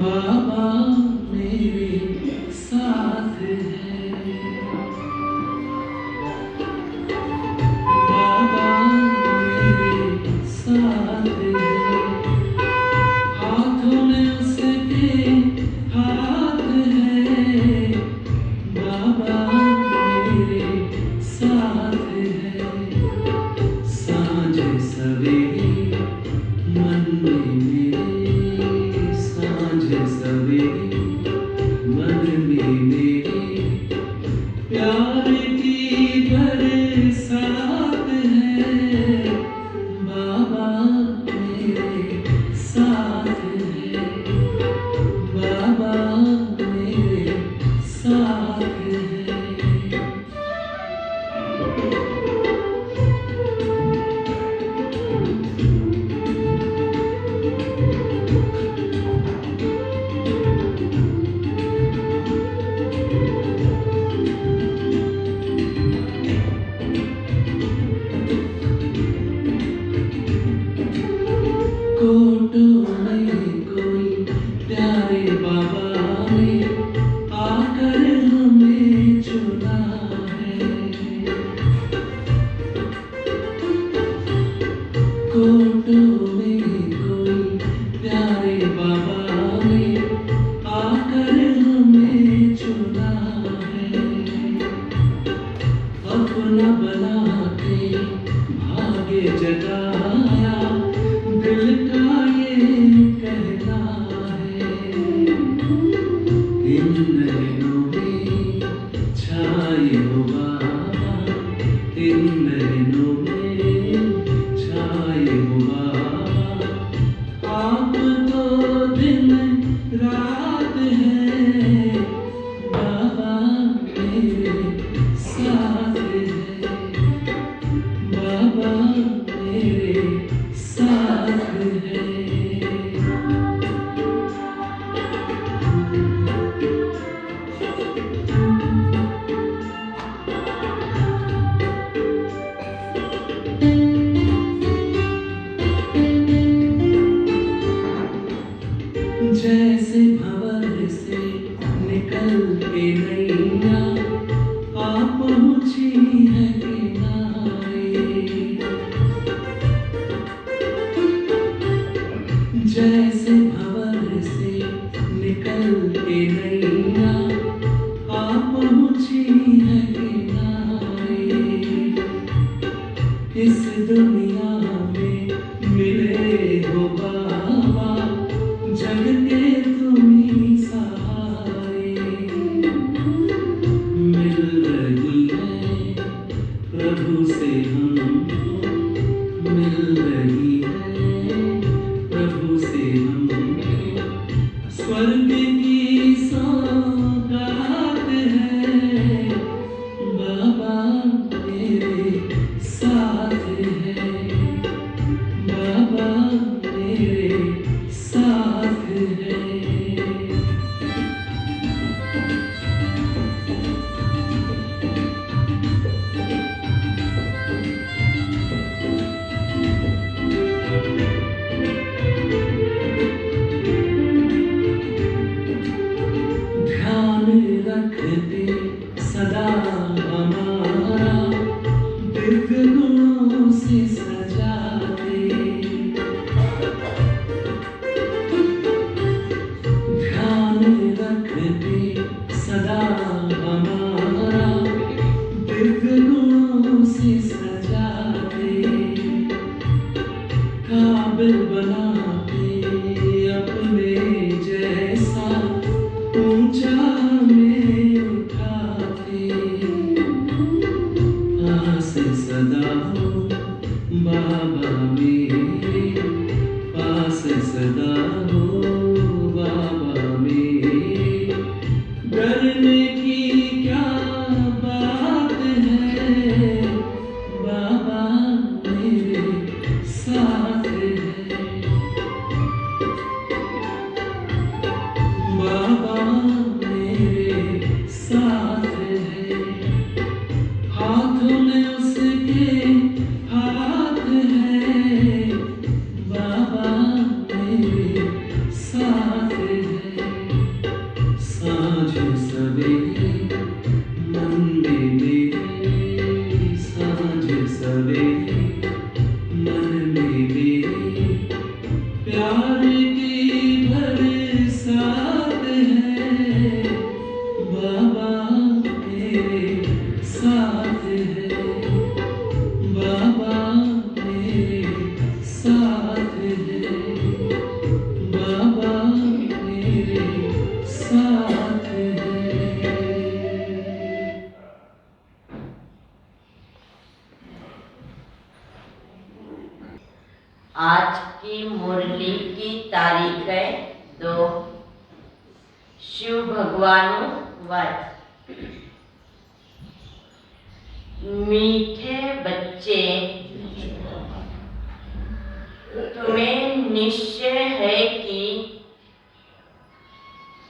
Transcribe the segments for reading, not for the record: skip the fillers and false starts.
बाबा मेरे साथ है, बाबा मेरे साथ है, हाथों में उसके हाथ है, बाबा मेरे साथ है। सांझ सवेरे मन में मेरे, सांझ सवेरे मन में मेरे, प्यार की बरसात है, बाबा मेरे साथ है, बाबा मेरे साथ है। कोटों में कोई प्यारे बाबा ने आकर हमें चुना है, कोटों में कोई प्यारे बाबा ने आकर हमें चुना है। अपना बना के भाग्य जगाया, दिल का ये कहना है। इन नैनों में छाए हो बाबा, इन नैनों में छाए हो बाबा, आप तो दिन रात है, बाबा मेरे साथ है, बाबा मेरे साथ है। जैसे भंवर से निकल के नैया आ पहुंची है किनारे, जैसे भंवर से निकल के नैया आ पहुंची है किनारे। इस दुनिया में मिले हो बाबा, जग के तुम्ही सहारे। मिल रही है प्रभु से हमको, मिल रही है प्रभु से हमको, स्वर्ग की सौगात है, बाबा मेरे साथ है, बाबा मेरे साथ है। ध्यान रखते सदा हमारा, दिव्य गुणों से सजाते, ध्यान रखते सदा हमारा, दिव्य गुणों से सजाते, काबिल बनाते अपने जैसा, ऊंचा में उठाते। पास सदा हो बाबा मेरे, पास सदा हो बाबा मेरे, डरने की क्या बात है, बाबा मेरे साथ है, बाबा मेरे साथ है। हाथों में उसके हाथ है, बाबा मेरे साथ है, साथ है, बाबा मेरे साथ है। आज की मुरली की तारीख है 2। शिव भगवानुवाच। मीठे बच्चे, तुम्हें निश्चय है कि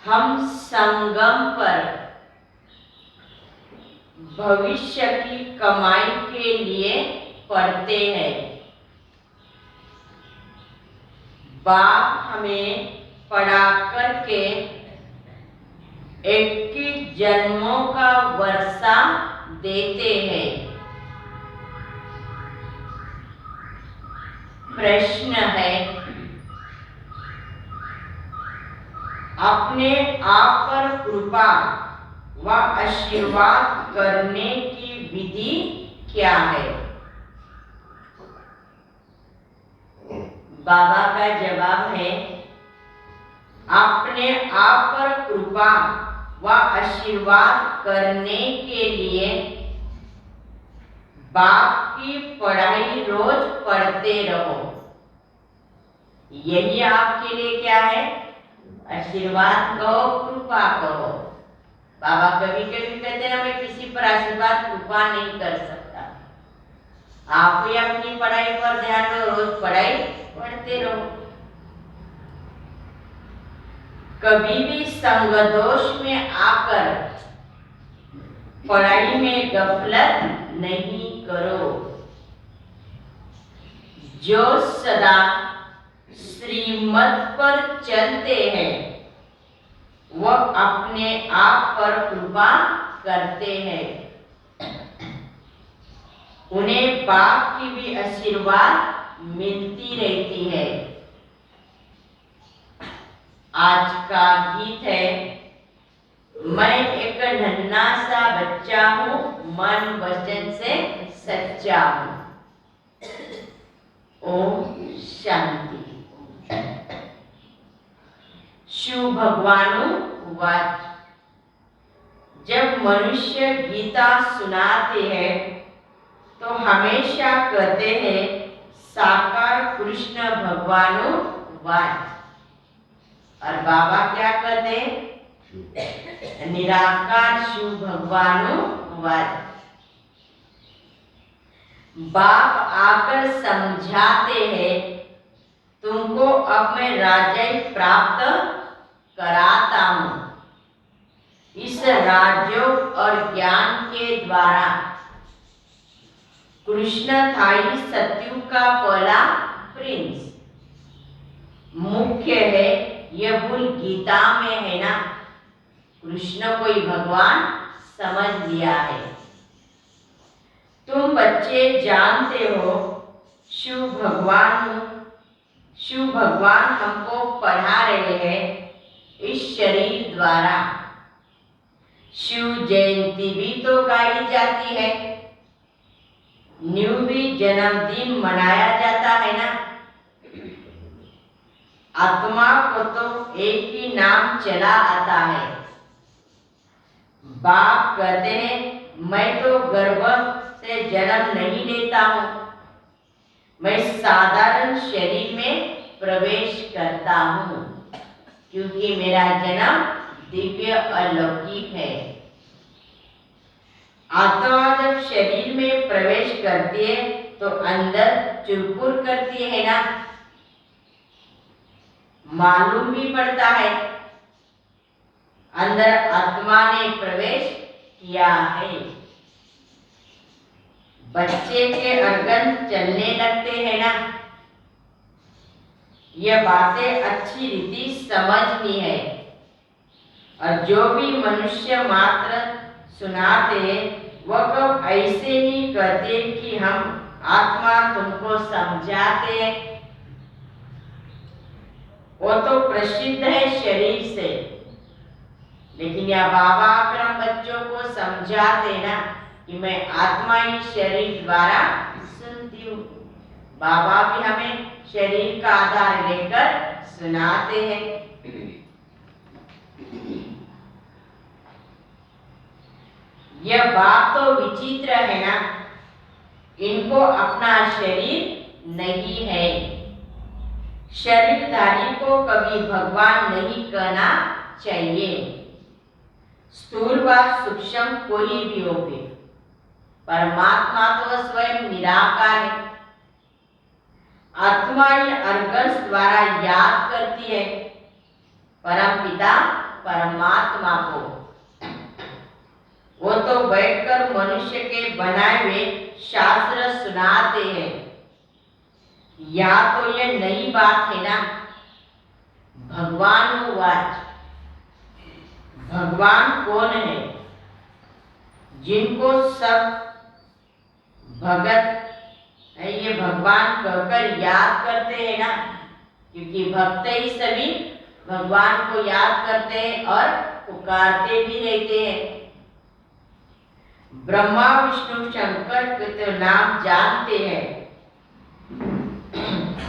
हम संगम पर भविष्य की कमाई के लिए पढ़ते हैं। बाप हमें पढ़ा करके 21 जन्मों का वर्षा देते हैं। प्रश्न है, अपने आप पर कृपा व आशीर्वाद करने की विधि क्या है? बाबा का जवाब है, अपने आप पर कृपा व आशीर्वाद करने के लिए बाप की पढ़ाई रोज पढ़ते रहो। यही आपके लिए क्या है? आशीर्वाद कहो, कृपा कहो। बाबा कभी कभी कहते हैं मैं किसी पर आशीर्वाद कृपा नहीं कर सकता। आप ही अपनी पढ़ाई पर ध्यान दो, रोज पढ़ाई पढ़ते रहो। कभी भी संग दोष में आकर पढ़ाई में गफलत नहीं करो। जो सदा श्रीमत पर चलते हैं वह अपने आप पर कृपा करते हैं। उन्हें बाप की भी आशीर्वाद मिलती रहती है। आज का गीत है, मैं एक नन्हा सा बच्चा हूँ, मन वचन से सच्चा हूँ। ओम शांति। शिव भगवानुवाच। जब मनुष्य गीता सुनाते हैं तो हमेशा कहते हैं साकार कृष्ण भगवानुवाच। और बाबा क्या कहते हैं? निराकार शिव भगवानुवाच। बाप आकर समझाते हैं, तुमको अब मैं राज्य प्राप्त कराता हूँ। इस राजयोग और ज्ञान के द्वारा कृष्ण था ही सतयुग का पहला प्रिंस। मुख्य है, यह भूल गीता में है ना, कृष्ण को ही भगवान समझ लिया है। तुम बच्चे जानते हो शिव भगवान हमको पढ़ा रहे हैं इस शरीर द्वारा। शिव जयंती भी तो गाई जाती है, न्यू भी जन्मदिन मनाया जाता है ना। आत्मा को तो एक ही नाम चला आता है। बाप कहते हैं मैं तो गर्भ से जन्म नहीं लेता हूँ, मैं साधारण शरीर में प्रवेश करता हूँ, क्योंकि मेरा जन्म दिव्य अलौकिक है। आत्मा जब शरीर में प्रवेश करती है तो अंदर चुरपुर करती है ना, मालूम भी पड़ता है अंदर आत्मा ने प्रवेश किया है। बच्चे के अर्गन चलने लगते हैं ना, यह बातें अच्छी रीति समझनी है। और जो भी मनुष्य मात्र सुनाते वह कब ऐसे नहीं कहते कि हम आत्मा तुमको समझाते हैं। वो तो प्रसिद्ध है शरीर से, लेकिन यह बाबा आकर हम बच्चों को समझाते ना कि मैं आत्मा ही शरीर द्वारा सुनती हूँ। बाबा भी हमें शरीर का आधार लेकर सुनाते हैं। यह बात तो विचित्र है ना, इनको अपना शरीर नहीं है। शरीरधारी को कभी भगवान नहीं कहना चाहिए। स्थूल व सूक्ष्म कोई भी हो, परमात्मा तो स्वयं निराकार है। आत्मा इन अर्गन्स द्वारा याद करती है परम पिता परमात्मा को। वो तो बैठकर मनुष्य के बनाए हुए शास्त्र सुनाते हैं। या तो ये नई बात है ना, भगवानुवाच। भगवान कौन है? जिनको सब भगत ये भगवान कहकर याद करते हैं ना, क्योंकि भक्त ही सभी भगवान को याद करते हैं और पुकारते भी रहते हैं। ब्रह्मा विष्णु शंकर के तो नाम जानते हैं।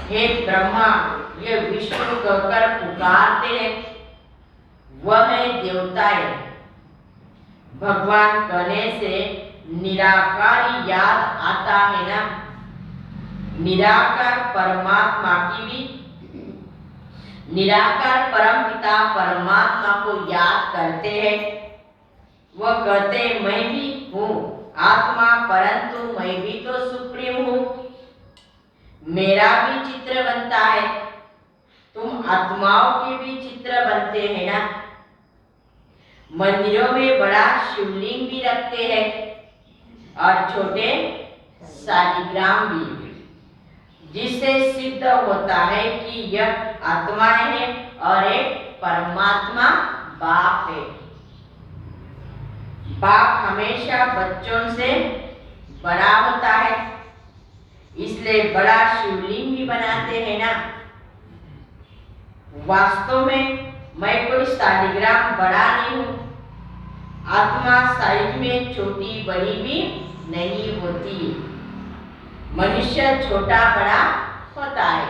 हे ब्रह्मा, ये विष्णु कहकर पुकारते हैं, वह है देवताएं। भगवान कहने से निराकार याद आता है ना। निराकार परमात्मा की भी, निराकार परम पिता परमात्मा को याद करते हैं। वह कहते हैं मैं भी हूँ आत्मा, परंतु मैं भी तो सुप्रीम हूँ। मेरा भी चित्र बनता है। तुम आत्माओं के भी चित्र बनते हैं ना। मंदिरों में बड़ा शिवलिंग भी रखते हैं और छोटे शालिग्राम भी, जिससे सिद्ध होता है कि यह आत्माएं हैं और एक परमात्मा बाप है। बाप हमेशा बच्चों से बड़ा होता है, इसलिए बड़ा शिवलिंग भी बनाते हैं ना। वास्तव में मैं कोई शालिग्राम बड़ा नहीं हूँ। आत्मा साइज में छोटी बड़ी भी नहीं होती। मनुष्य छोटा बड़ा होता है।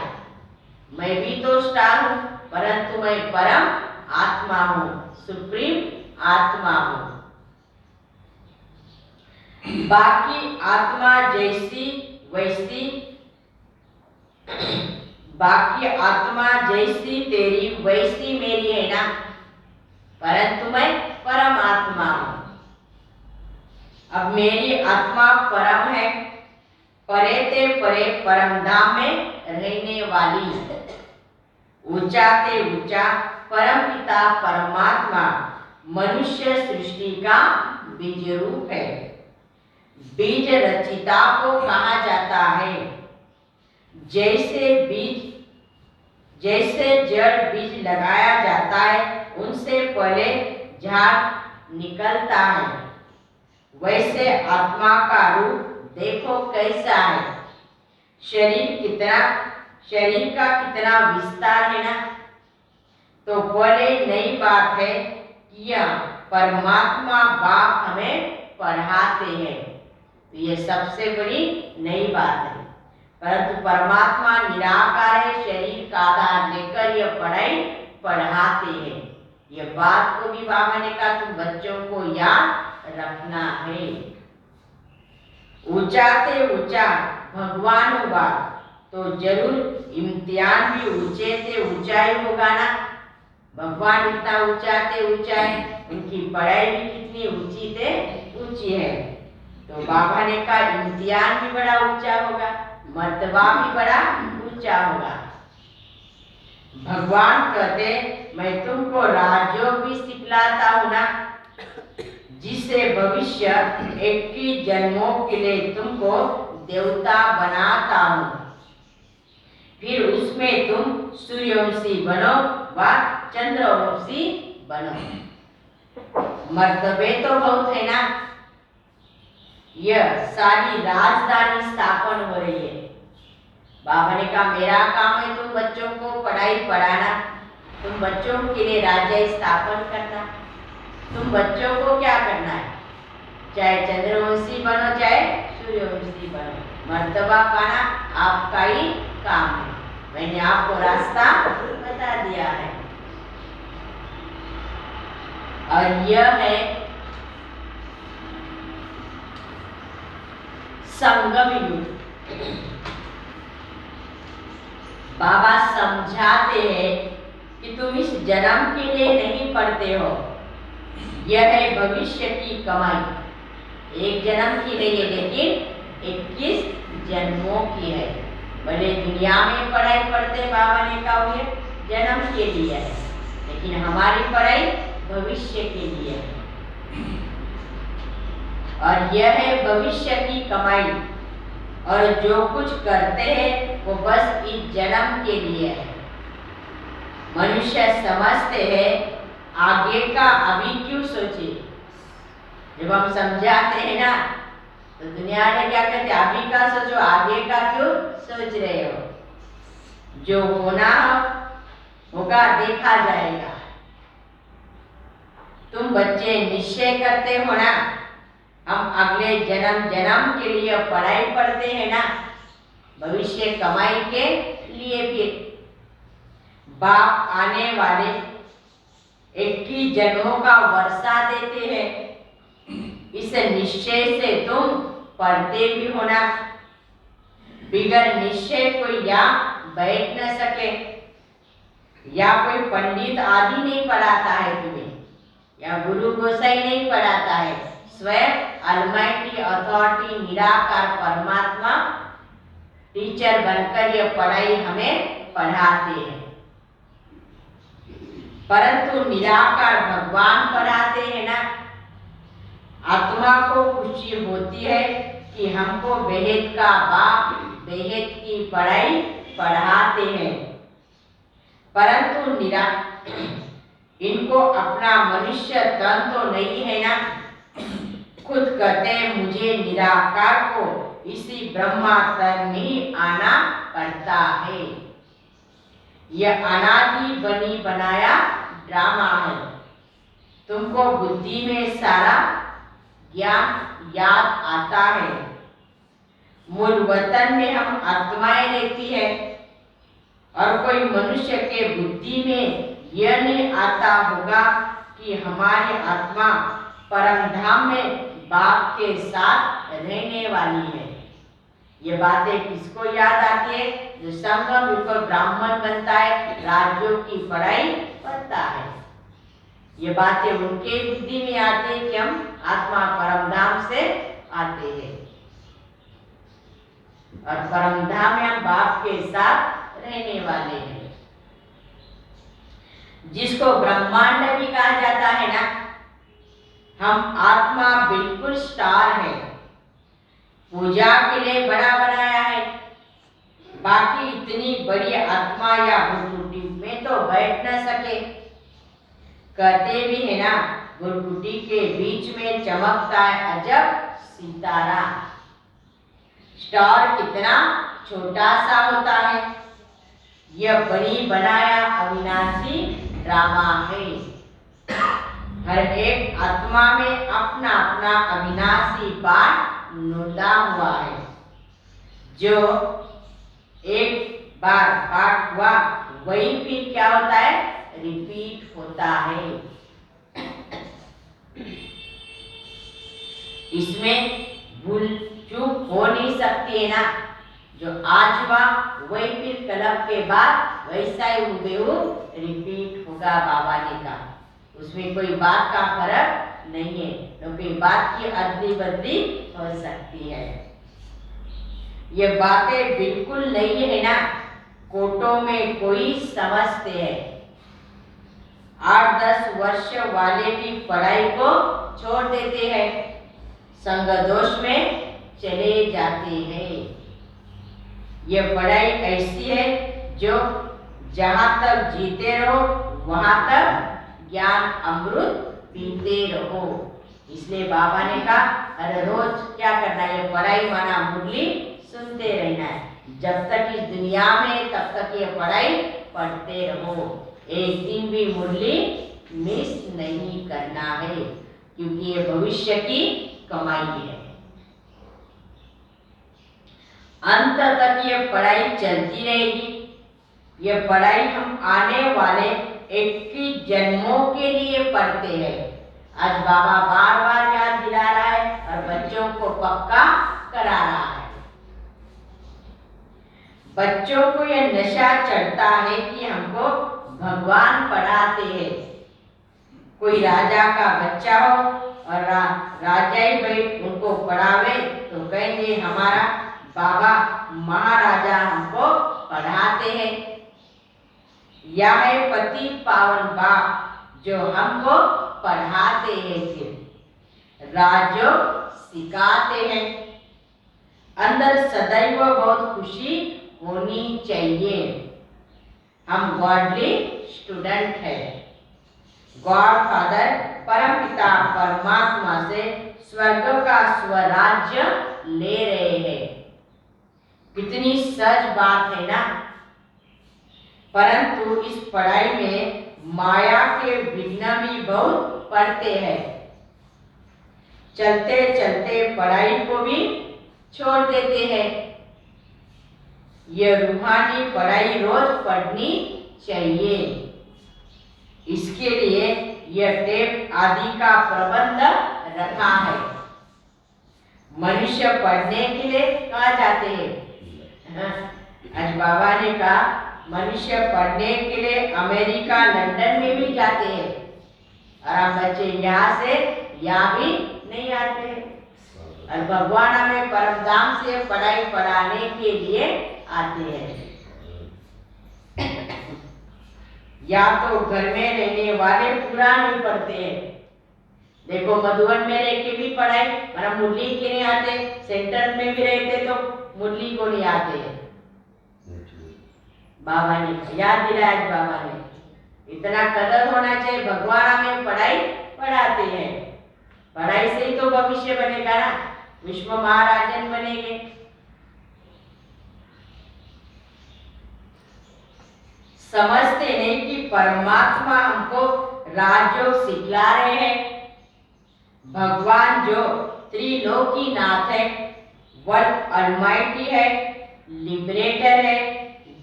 मैं भी तो स्टार हूँ, परंतु मैं परम आत्मा हूँ, सुप्रीम आत्मा हूँ। बाकी आत्मा जैसी वैसी, बाकी आत्मा जैसी तेरी वैसी मेरी है ना, परंतु मैं परम आत्मा हूँ। अब मेरी आत्मा परम है, परे ते परे परम धाम में रहने वाली। ऊंचा ते ऊंचा परम पिता परमात्मा मनुष्य सृष्टि का बीज रूप है। बीज रचिता को कहा जाता है। जैसे जड़ बीज लगाया जाता है, उनसे पहले झाड़ निकलता है, वैसे आत्मा का रूप देखो कैसा है। शरीर का कितना विस्तार है ना। तो पहले नई बात है कि यह परमात्मा बाप हमें पढ़ाते हैं, तो ये सबसे बड़ी नई बात है। परंतु परमात्मा निराकार है, शरीर का आधार लेकर यह पढ़ाई पढ़ाते हैं। ये बात को भी बाबा ने कहा तुम बच्चों को याद रखना है। ऊंचा ते ऊंचा भगवान होगा तो जरूर इम्तिहान भी ऊंचे से ऊंचा ही होगा ना। भगवान इतना ऊंचा ते ऊंचा है, उनकी पढ़ाई भी कितनी ऊंची से ऊंची है। तो बाबा ने कहा इम्तिहान भी बड़ा ऊंचा होगा, मर्तबा भी बड़ा ऊंचा होगा। भगवान कहते मैं तुमको राजयोग भी सिखलाता हूँ ना, जिससे भविष्य 21 जन्मों के लिए तुमको देवता बनाता हूँ। फिर उसमें तुम सूर्यवंशी बनो व चंद्रवंशी बनो। मर्तबे तो बहुत है ना। यह सारी राजधानी स्थापन हो रही है। बाबा ने कहा मेरा काम है तुम बच्चों को पढ़ाई पढ़ाना, तुम बच्चों के लिए राज्य स्थापन करना। तुम बच्चों को क्या करना है, चाहे चंद्रवंशी बनो चाहे सूर्यवंशी बनो, मर्तबा पाना आपका ही काम है। मैंने आपको रास्ता बता दिया है। और यह है संगम युग। बाबा समझाते हैं कि तुम इस जन्म के लिए नहीं पढ़ते हो, यह है भविष्य की कमाई। एक जन्म की नहीं है, लेकिन 21 जन्मों की है। भले दुनिया में पढ़ाई पढ़ते, बाबा ने कहा ये जन्म के लिए है, लेकिन हमारी पढ़ाई भविष्य के लिए है। और यह है भविष्य की कमाई। और जो कुछ करते हैं वो बस इस जन्म के लिए है। मनुष्य समझते हैं आगे का अभी क्यों सोचे। जब हम समझाते हैं ना तो दुनिया ने क्या कहते, अभी का सोचो, आगे का क्यों सोच रहे हो। जो होना होगा देखा जाएगा। तुम बच्चे निश्चय करते हो ना, हम अगले जन्म के लिए पढ़ाई पढ़ते हैं ना, भविष्य कमाई के लिए। फिर बाप आने वाले 21 जन्मों का वर्षा देते हैं। इस निश्चय से तुम पढ़ते भी होना। बिगर निश्चय कोई यहाँ बैठ न सके, या कोई पंडित आदि नहीं पढ़ाता है तुम्हें, या गुरु गोसाई नहीं पढ़ाता है। स्वयं अलमाइटी अथॉरिटी निराकार परमात्मा टीचर बनकर यह पढ़ाई हमें पढ़ाते हैं। परंतु निराकार भगवान पढ़ाते हैं ना। आत्मा को खुशी होती है कि हमको बेहद का बाप बेहद की पढ़ाई पढ़ाते हैं। परंतु इनको अपना मनुष्य तन तो नहीं है ना। खुद कहते हैं मुझे निराकार को इसी ब्रह्मा तन में ही आना पड़ता है। यह अनादि बनी बनाया ड्रामा है। तुमको बुद्धि में सारा ज्ञान याद आता है। मूल वतन में हम आत्माएं रहती है, और कोई मनुष्य के बुद्धि में यह नहीं आता होगा कि हमारी आत्मा परम धाम में बाप के साथ रहने वाली है। ये बातें किसको याद आती है? जो संगम युग ब्राह्मण बनता है, राज्यों की पढ़ाई पढ़ता है। ये बातें उनके बुद्धि में आती है कि हम आत्मा परम धाम से आते हैं, और परम धाम में हम बाप के साथ रहने वाले हैं। जिसको ब्रह्मांड भी कहा जाता है ना, हम आत्मा बिल्कुल स्टार है। पूजा के लिए बड़ा बनाया है, बाकी इतनी बड़ी आत्मा या गुरकुटी में तो बैठ न सके। कहते भी है ना, गुरकुटी के बीच में चमकता है अजब सितारा। स्टार कितना छोटा सा होता है। यह बनी बनाया अविनाशी ड्रामा है। हर एक आत्मा में अपना अपना अविनाशी पाठ नोटा हुआ है। जो एक बार पाठ हुआ वही फिर क्या होता है, रिपीट होता है। इसमें भूल चूक हो नहीं सकती है ना। जो आज हुआ वही फिर कलम के बाद वैसा ही हुबेहूब रिपीट होगा। बाबा ने कहा उसमें कोई बात का फर्क नहीं है, क्योंकि बात की अदली बदली हो सकती है। ये बातें बिल्कुल नहीं है ना। कोटों में कोई समझते हैं। 8-10 वर्ष वाले भी पढ़ाई को छोड़ देते हैं, संग दोष में चले जाते हैं। ये पढ़ाई ऐसी है जो जहाँ तक जीते रहो वहाँ तक ज्ञान अमृत पीते रहो। इसलिए बाबा ने कहा हर रोज क्या करना है, पढ़ाई माना मुरली सुनते रहना है। जब तक इस दुनिया में तब तक ये पढ़ाई पढ़ते रहो। एक दिन भी मुरली मिस नहीं करना है, क्योंकि ये भविष्य की कमाई है। अंत तक ये पढ़ाई चलती रहेगी। ये पढ़ाई हम आने वाले 21 जन्मों के लिए पढ़ते हैं। आज बाबा बार बार याद दिला रहा है और बच्चों को पक्का करा रहा है। बच्चों को यह नशा चढ़ता है कि हमको भगवान पढ़ाते हैं। कोई राजा का बच्चा हो और राजा ही भाई उनको पढ़ावे तो कहेंगे हमारा बाबा महाराजा हमको पढ़ाते हैं। यह है पति पावन बाप जो हमको पढ़ाते हैं, सिर्फ राजो सिखाते हैं। अंदर सदैव बहुत खुशी होनी चाहिए। हम गॉडली स्टूडेंट है। गॉड फादर परम पिता परमात्मा से स्वर्ग का स्वराज्य ले रहे हैं। कितनी सच बात है ना। परंतु इस पढ़ाई में माया के विघ्न भी बहुत पड़ते हैं। चलते चलते पढ़ाई को भी छोड़ देते हैं। यह रूहानी पढ़ाई रोज पढ़नी चाहिए। इसके लिए यह टेप आदि का प्रबंध रखा है। मनुष्य पढ़ने के लिए कहाँ जाते हैं? आज बाबा ने कहा मनुष्य पढ़ने के लिए अमेरिका लंदन में भी जाते हैं और हम बच्चे यहाँ से यहाँ भी नहीं आते हैं। और भगवान हमें परमधाम से पढ़ाई पढ़ाने के लिए आते हैं। या तो घर में रहने वाले पूरा नहीं पढ़ते हैं। देखो मधुबन में रह के भी पढ़ाई और हम मुरली के नहीं आते, सेंटर में भी रहते तो मुरली को नहीं आते हैं। बाबा ने याद दिलाया, बाबा ने इतना कदर होना चाहिए। भगवान हमें पढ़ाई पढ़ाते हैं। पढ़ाई से ही तो भविष्य बनेगा ना, विश्व महाराजन बनेंगे। समझते नहीं कि परमात्मा हमको राजयोग सिखला रहे हैं। भगवान जो त्रिलोकी नाथ है, वर्ल्ड ऑलमाइटी है, लिबरेटर है,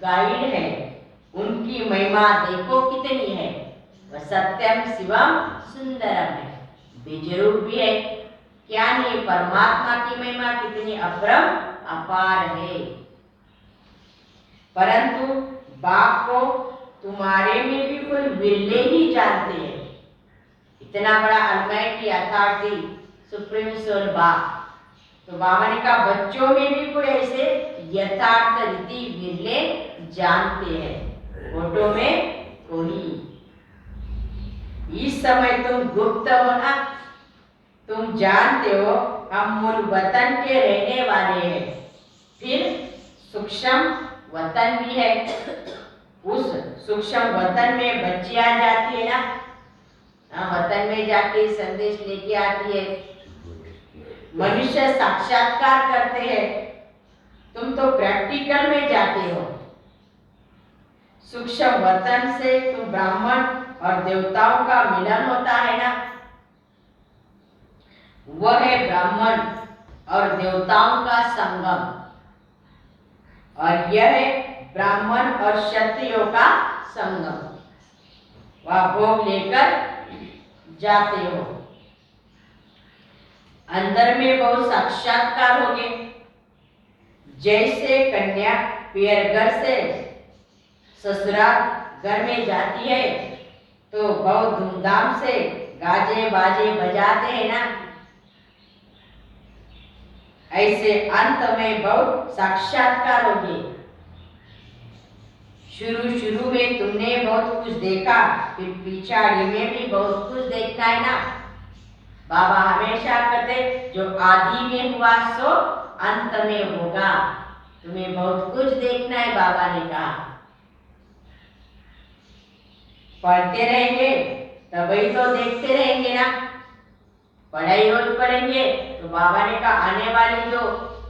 गाइड है, उनकी महिमा देखो कितनी है। वह सत्यम शिवम सुंदरम है, बेजरूप भी है। क्या नहीं, परमात्मा की महिमा कितनी अपरम अपार है। परंतु बाप को तुम्हारे में भी कोई विरले ही जानते हैं। इतना बड़ा अलमाइटी अथॉरिटी सुप्रीम सोल बाप, तो बाबा ने कहा बच्चों में भी कोई ऐसे यथार्थ रीति विरले जानते हैं। फोटो में कोई। इस समय तुम गुप्त हो ना, तुम जानते हो हम मूल वतन के रहने वाले हैं। फिर सूक्ष्म वतन भी है। उस सूक्ष्म वतन में बच्चियां जाती है ना, वतन में जाके संदेश लेके आती है। मनुष्य साक्षात्कार करते हैं, तुम तो प्रैक्टिकल में जाते हो। सूक्ष्म वतन से तुम ब्राह्मण और देवताओं का मिलन होता है ना, वह है ब्राह्मण और देवताओं का संगम। और यह है ब्राह्मण और क्षत्रियों का संगम। वह भोग लेकर जाते हो। अंदर में बहुत साक्षात्कार हो गए। जैसे कन्या पियर घर से ससुराल घर में जाती है तो बहुत धूमधाम से गाजे बाजे बजाते हैं ना, ऐसे अंत में बहुत साक्षात्कार हो गए। शुरू में तुमने बहुत कुछ देखा, फिर पिछाड़ी में भी बहुत कुछ देखना है ना। बाबा हमेशा कहते जो आदि में हुआ सो अंत में होगा। तुम्हें बहुत कुछ देखना है, बाबा ने कहा। पढ़ते रहेंगे तभी तो देखते रहेंगे ना। पढ़ाई रोज पढ़ेंगे तो बाबा ने कहा आने वाली जो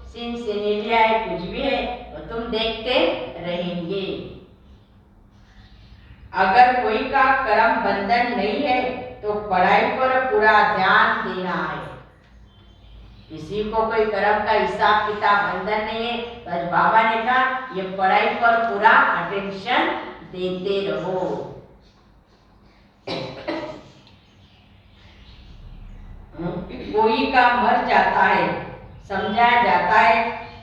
सीन सिनेरिया है, कुछ भी है, तो तुम देखते रहेंगे। अगर कोई का कर्म बंधन नहीं है तो पढ़ाई पर पूरा ध्यान देना है। किसी को कोई कर्म का हिसाब किताब बंधन नहीं है। तो आज बाबा ने कहा ये पढ़ाई पर पूरा अटेंशन देते रहो। कोई का मर जाता है, समझाया जाता है,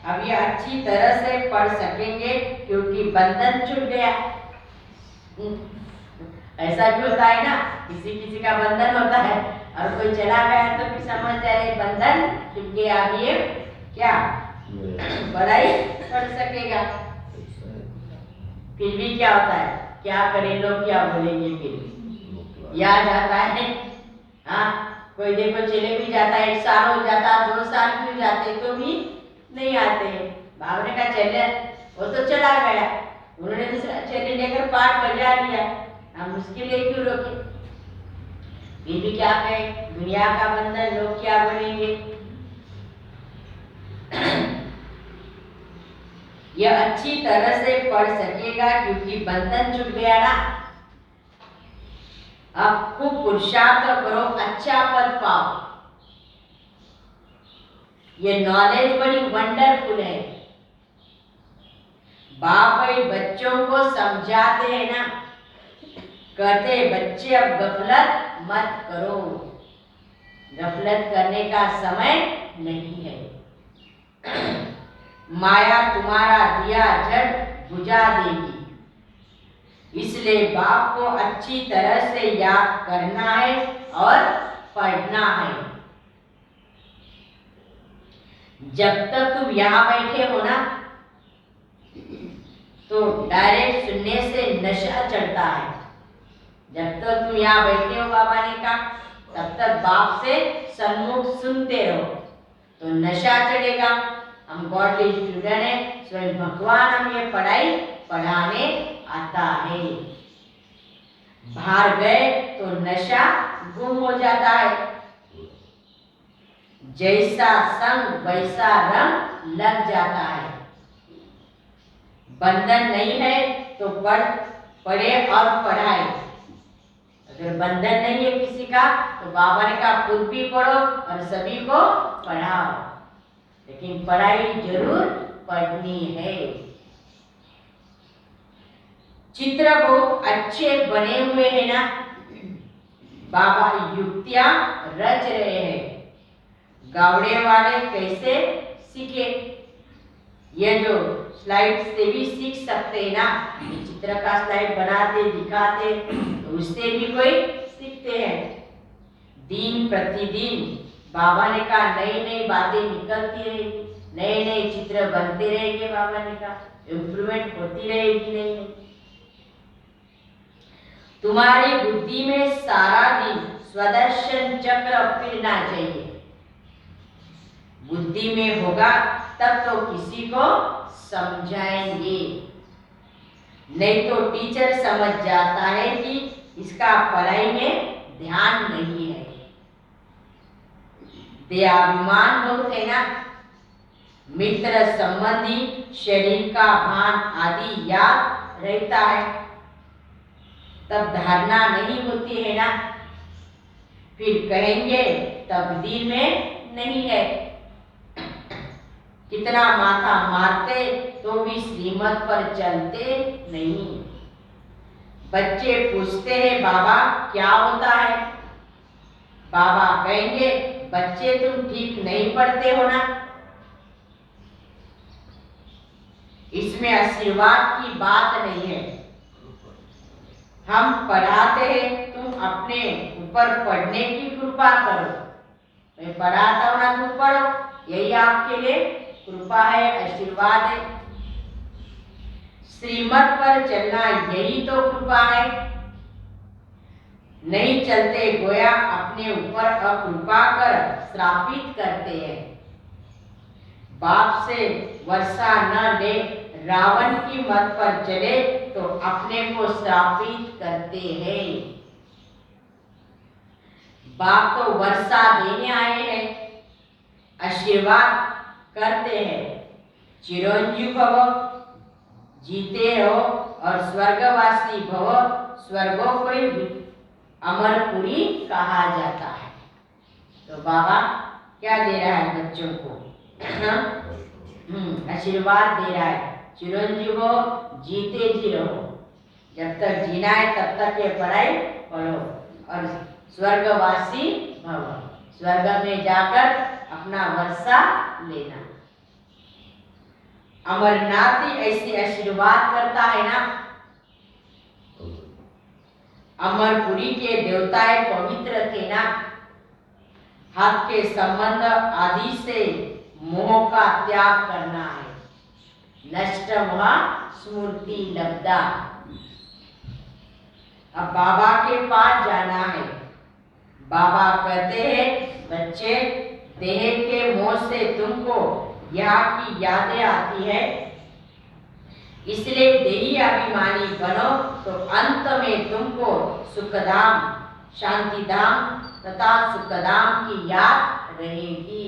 अब ये अच्छी तरह से पढ़ सकेंगे क्योंकि बंधन छूट गया। ऐसा भी होता है ना, किसी किसी का बंधन होता है और कोई चला गया तो फिर समझते रहे बंधन छूट गया, अब ये क्या पढ़ाई पढ़ सकेगा। फिर भी क्या होता है, क्या करें लोग, क्या बोलेंगे, फिर याद आता है। हाँ, कोई देखो चले भी जाता है, 1 साल हो जाता, 2 साल भी हो जाते तो भी नहीं आते। बाबा ने कहा चले, वो तो चला गया, उन्होंने दूसरा चले लेकर पाठ बजा लिया, हम उसके लिए क्यों रोके। फिर भी क्या कहें, दुनिया का बंधन, लोग क्या बोलेंगे। यह अच्छी तरह से पढ़ सकेगा क्योंकि बंधन छूट गया ना। अब खूब पुरुषार्थ करो, अच्छा पद पाओ। ये नॉलेज बड़ी वंडरफुल है। बाप भाई बच्चों को समझाते हैं ना, कहते बच्चे अब गफलत मत करो, गफलत करने का समय नहीं है। माया तुम्हारा दिया झट बुझा देगी, इसलिए बाप को अच्छी तरह से याद करना है और पढ़ना है। जब तक तुम यहाँ बैठे हो ना तो डायरेक्ट सुनने से नशा चढ़ता है। जब तक तुम यहाँ बैठे हो बाबा ने कहा, तब तक बाप से सन्मुख सुनते रहो तो नशा चढ़ेगा। हम गॉडली स्टूडेंट है, स्वयं भगवान हमें पढ़ाई पढ़ाने आता है। बाहर गए तो नशा गुम हो जाता है। जैसा संग वैसा रंग लग जाता है। बंधन नहीं है तो पढ़े और पढ़ाए। अगर बंधन नहीं है किसी का तो बाबा ने कहा खुद भी पढ़ो और सभी को पढ़ाओ, लेकिन पढ़ाई जरूर पढ़नी है। चित्र बहुत अच्छे बने हुए हैं ना, बाबा युक्तियां रच रहे हैं। गावड़े वाले कैसे सीखे, ये जो स्लाइड से भी सीख सकते हैं ना, चित्र का स्लाइड बनाते दिखाते तो उससे भी कोई सीखते हैं। दिन प्रतिदिन बाबा ने कहा नई नई बातें निकलती रहेगी, नए नए चित्र बनते रहेंगे। बाबा ने कहा इम्प्रूवमेंट होती रहेगी। नहीं, तुम्हारी बुद्धि में सारा दिन स्वदर्शन चक्र फिरना चाहिए। बुद्धि में होगा तब तो किसी को समझाएंगे, नहीं तो टीचर समझ जाता है कि इसका पढ़ाई में ध्यान नहीं है। देहाभिमान बहुत है ना, मित्र संबंधी शरीर का भान आदि याद रहता है, तब धारणा नहीं होती है ना। फिर कहेंगे तकदीर में नहीं है। कितना माथा मारते तो भी श्रीमत पर चलते नहीं। बच्चे पूछते हैं बाबा क्या होता है, बाबा कहेंगे बच्चे तुम ठीक नहीं पढ़ते हो ना। इसमें आशीर्वाद की बात नहीं है, हम पढ़ाते हैं, तुम अपने ऊपर पढ़ने की कृपा करो। मैं पढ़ाता हूं ना, तुम पढ़ो, यही आपके लिए कृपा है, आशीर्वाद है। श्रीमत पर चलना यही तो कृपा है। नहीं चलते गोया अपने ऊपर अकृपा कर श्रापित करते हैं। बाप से वर्षा न ले, रावण की मत पर चले तो अपने को श्रापित करते हैं। बाप तो वर्षा देने आए हैं, आशीर्वाद करते हैं। चिरंजीव भव, जीते रहो और स्वर्गवासी भव। स्वर्गों को अमरपुरी कहा जाता है। तो बाबा क्या दे रहा है बच्चों को? आशीर्वाद दे रहा है, चिरंजीव हो, जीते जी रहो, जब तक जीना है तब तक ये पढ़ाई पढ़ो और स्वर्गवासी भव, स्वर्ग में जाकर अपना वर्षा लेना। अमरनाथ ही ऐसी आशीर्वाद करता है ना। अमरपुरी के देवताएं पवित्र थे ना। हाथ के संबंध आदि से मोह का त्याग करना है, नष्ट हुआ स्मृति लब्धा। अब बाबा के पास जाना है। बाबा कहते हैं बच्चे, देह के मोह से तुमको यहाँ की यादें आती है, इसलिए देही अभिमानी बनो तो अंत में तुमको सुखधाम, शांतिधाम तथा सुखधाम की याद रहेगी।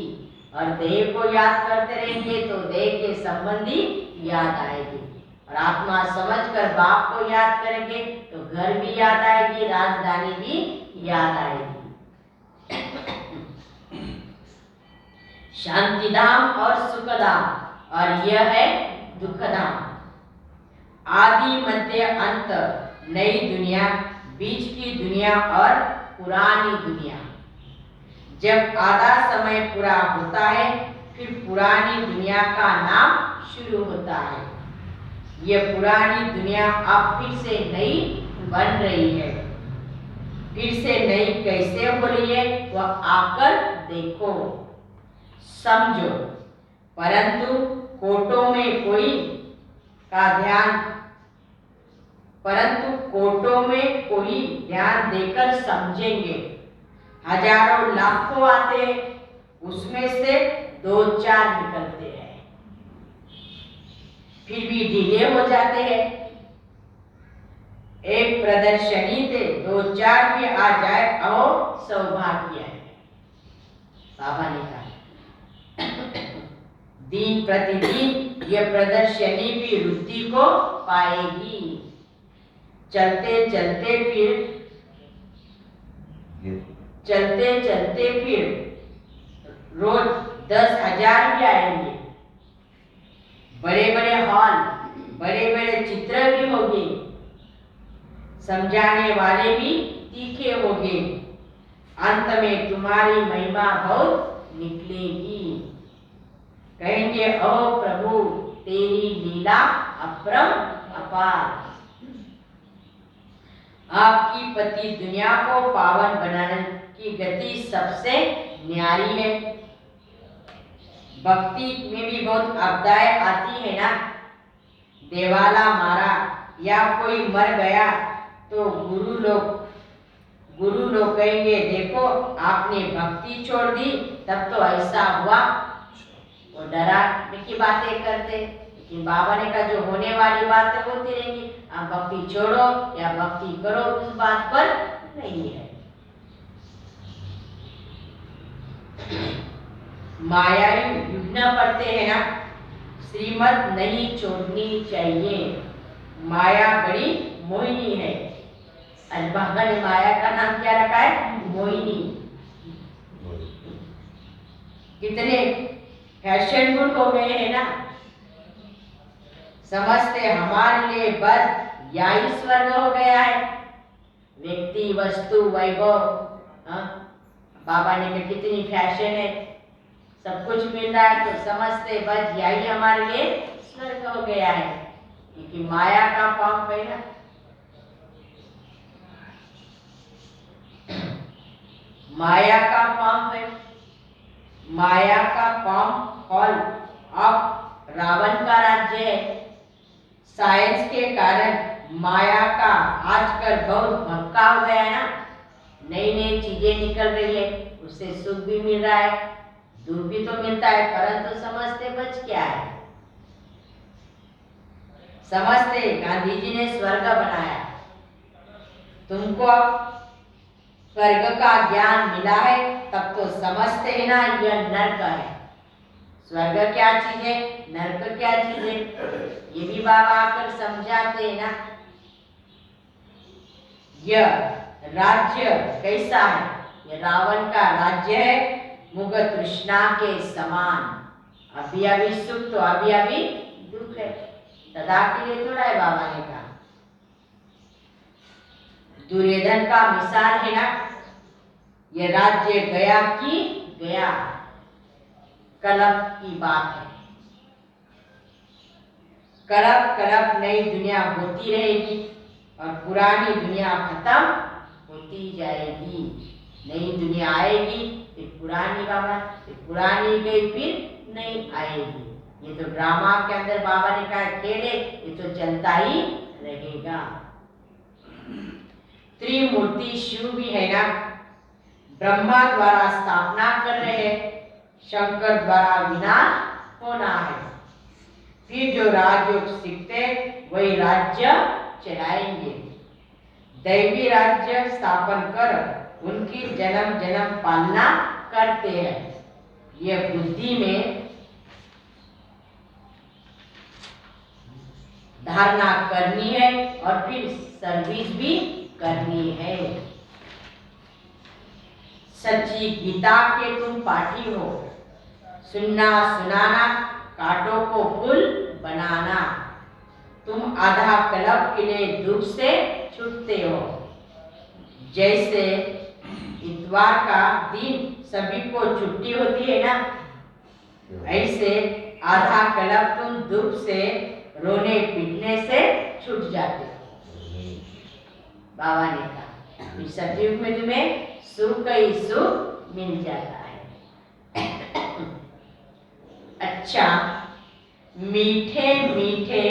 और देह को याद करते रहेंगे तो देह के संबंधी याद आएगी, और आत्मा समझकर बाप को याद करेंगे तो घर भी याद आएगी, राजधानी भी याद आएगी। शांतिधाम और सुखधाम, और यह है दुखधाम। आदि मध्य अंत, नई दुनिया, बीच की दुनिया और पुरानी दुनिया। जब आधा समय पूरा होता है फिर पुरानी दुनिया का नाम शुरू होता है। यह पुरानी दुनिया अब फिर से नई बन रही है। फिर से नई कैसे हो रही है वह आकर देखो, समझो। परंतु कोटों में कोई ध्यान देकर समझेंगे। हजारों लाखों आते हैं, उसमें से 2-4 निकलते हैं, फिर भी ढीले हो जाते हैं। एक प्रदर्शनी से 2-4 भी आ जाए आओ सौभाग्य है, बाबा ने कहा। दिन प्रतिदिन यह प्रदर्शनी भी वृद्धि को पाएगी। चलते चलते फिर रोज 10,000 भी आएंगे। बड़े बड़े हॉल, बड़े बड़े चित्र भी होंगे, समझाने वाले भी तीखे होंगे। अंत में तुम्हारी महिमा बहुत निकलेगी। कहेंगे ओ प्रभु तेरी लीला अपरम अपार। आपकी पति दुनिया को पावन बनाने की गति सबसे न्यारी है। भक्ति में भी बहुत आपदाएं आती है ना। देवाला मारा या कोई मर गया तो गुरु लोग कहेंगे देखो आपने भक्ति छोड़ दी तब तो ऐसा हुआ। वो डराने की बातें करते, लेकिन बाबा ने कहा जो होने वाली बातें होती रहेंगी, आप भक्ति छोड़ो या भक्ति करो उस बात पर नहीं है। मायावी युग्न पढ़ते हैं ना, श्रीमत नहीं छोड़नी चाहिए। माया बड़ी मोहिनी है। आज बाबा ने माया का नाम क्या रखा है? मोहिनी। कितने फैशनेबल हो गए हैं ना, समझते हमारे लिए बस यही स्वर्ग हो गया है, व्यक्ति वस्तु वैभव। बाबा ने कहा कितनी फैशन है, सब कुछ मिल रहा है तो समझते बस यही हमारे लिए स्वर्ग हो गया है, क्योंकि माया का पाप है ना। माया का पाप है, माया का पाप फल अब रावण का राज्य है। साइंस के कारण माया का आजकल बहुत भक्का हो गया है ना। नई नई चीजें निकल रही है, उससे सुख भी मिल रहा है, दुख भी तो मिलता है, परंतु समझते बच क्या है। समझते गांधी जी ने स्वर्ग बनाया, तुमको अब स्वर्ग का ज्ञान मिला है तब तो समझते हैं ना यह नरक है। स्वर्ग क्या चीज है, नरक क्या चीज है, ये भी बाबा आकर समझाते हैं ना। यह राज्य कैसा है, ये रावण का राज्य है, मुग तृष्णा के समान। अभी अभी सुख तो अभी अभी दुख है, सदा के लिए थोड़ा है। बाबा ने कहा दुर्योधन का मिसाल है ना, ये राज्य गया कि गया, कलप की बात है। कलप कलप नई दुनिया होती रहेगी और पुरानी दुनिया खत्म होती जाएगी। नई दुनिया आएगी, फिर पुरानी बाबा, फिर पुरानी गई, फिर नई आएगी। ये तो ड्रामा के अंदर बाबा ने कहा खेल है, ये तो चलता ही रहेगा। त्रिमूर्ति शिव भी है ना, ब्रह्मा द्वारा स्थापना कर रहे हैं, शंकर द्वारा विनाश होना है। फिर जो राजयोग सीखते वही राज्य चलाएंगे। दैवी राज्य स्थापन कर उनकी जन्म जन्म पालना करते हैं। यह बुद्धि में धारणा करनी है और फिर सर्विस भी करनी है। सच्ची गीता के तुम पाठी हो, सुनना सुनाना, कांटों को फूल बनाना। तुम आधा कल्प के लिए दुख से छूटते हो। जैसे इतवार का दिन सभी को छुट्टी होती है ना, ऐसे आधा कल्प तुम दुख से, रोने पीटने से छूट जाते हो। बाबा ने कहा सतयुग में तुम्हें सुख ही सुख मिल जाता है। अच्छा, मीठे मीठे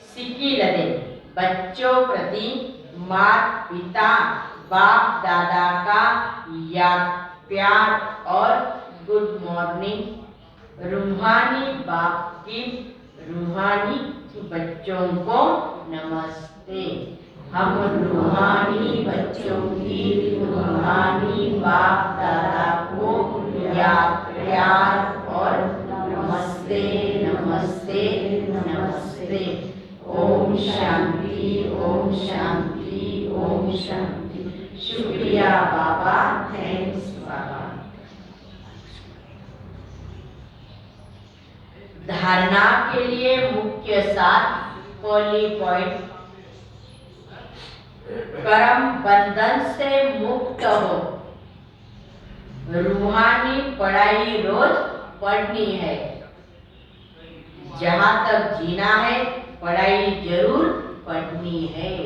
सिक्की लदे बच्चों प्रति माता पिता बाप दादा का याद प्यार और गुड मॉर्निंग। रूहानी बाप की रूहानी बच्चों को नमस्ते। हम रूहानी बच्चों की रूहानी बाप दादा को याद प्यार और नमस्ते नमस्ते नमस्ते। ओम शांति ओम शांति ओम शांति। शुक्रिया बाबा, थैंक्स बाबा। धारणा के लिए मुख्य सात पहली पॉइंट, कर्म बंधन से मुक्त हो। रूहानी पढ़ाई रोज पढ़नी है। जहां तक जीना है पढ़ाई जरूर पढ़नी है।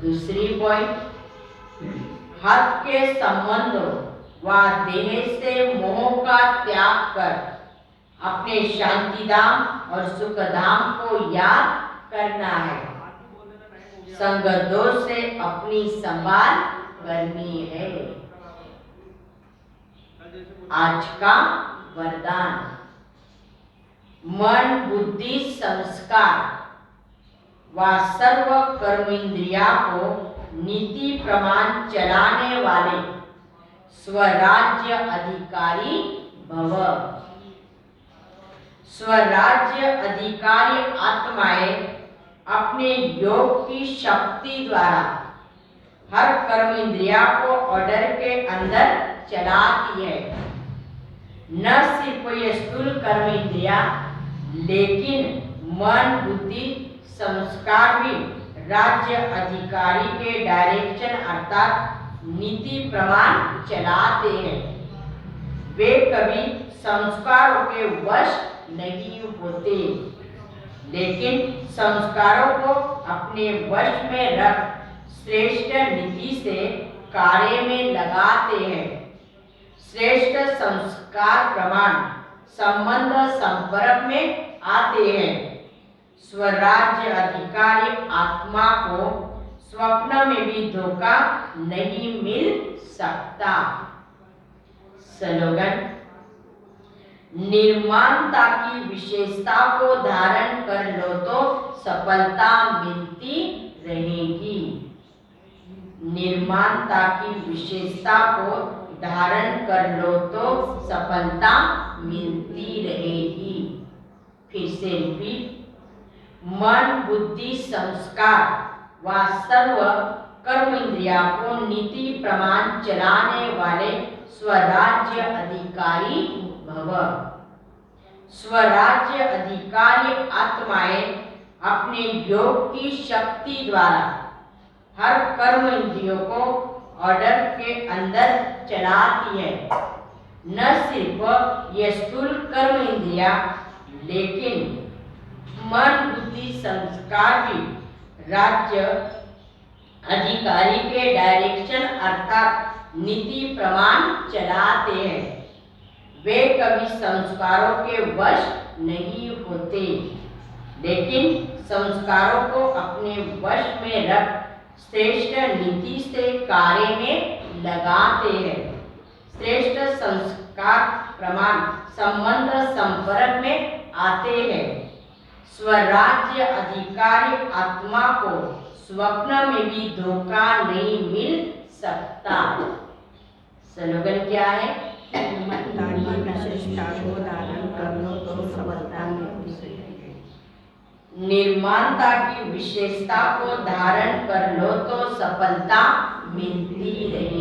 दूसरी पॉइंट, हाथ के संबंधों व देह से मोह का त्याग कर अपने शांतिधाम और सुखधाम को याद करना है। संग दोष से अपनी संभाल करनी है। आज का वरदान, मन बुद्धि संस्कार व सर्व कर्मेंद्रिया को नीति प्रमाण चलाने वाले स्वराज्य अधिकारी भव। स्वराज्य अधिकारी आत्माएं अपने योग की शक्ति द्वारा हर कर्मेंद्रिया को ऑर्डर के अंदर चलाती है। न सिर्फ ये स्थूल कर्मेंद्रिया, लेकिन मन बुद्धि संस्कार भी राज्य अधिकारी के डायरेक्शन अर्थात नीति प्रमाण चलाते हैं। वे कभी संस्कारों के वश नहीं होते, लेकिन संस्कारों को अपने वश में रख श्रेष्ठ नीति से कार्य में लगाते हैं। श्रेष्ठ संस्कार प्रमाण संबंध संपर्क में आते हैं। स्वराज्य अधिकारी आत्मा को स्वप्न में भी धोखा नहीं मिल सकता। स्लोगन, निर्माणता की विशेषता को धारण कर लो तो सफलता मिलती रहेगी। निर्माणता की विशेषता को धारण कर लो तो सफलता मिलती रहेगी। फिर से रिपीट, मन बुद्धि संस्कार व सर्व कर्म इंद्रिया को नीति प्रमाण चलाने वाले स्वराज्य अधिकारी भव। स्वराज्य अधिकारी आत्माएं अपने योग की शक्ति द्वारा हर कर्म इंद्रियों को ऑर्डर के अंदर चलाती है। न सिर्फ ये स्थूल कर्म इंद्रिया लेकिन मन बुद्धि संस्कार भी राज्य अधिकारी के डायरेक्शन अर्थात नीति प्रमाण चलाते हैं। वे कभी संस्कारों के वश नहीं होते, लेकिन संस्कारों को अपने वश में रख श्रेष्ठ नीति से कार्य में लगाते हैं। श्रेष्ठ संस्कार प्रमाण संबंध संपर्क में आते हैं। स्वराज्य अधिकारी आत्मा को स्वप्न में भी धोखा नहीं मिल सकता। स्लोगन क्या है? विशेषता को धारण कर लो तो सफलता मिलती है। निर्माणता की विशेषता को धारण कर लो तो सफलता मिलती रहेगी।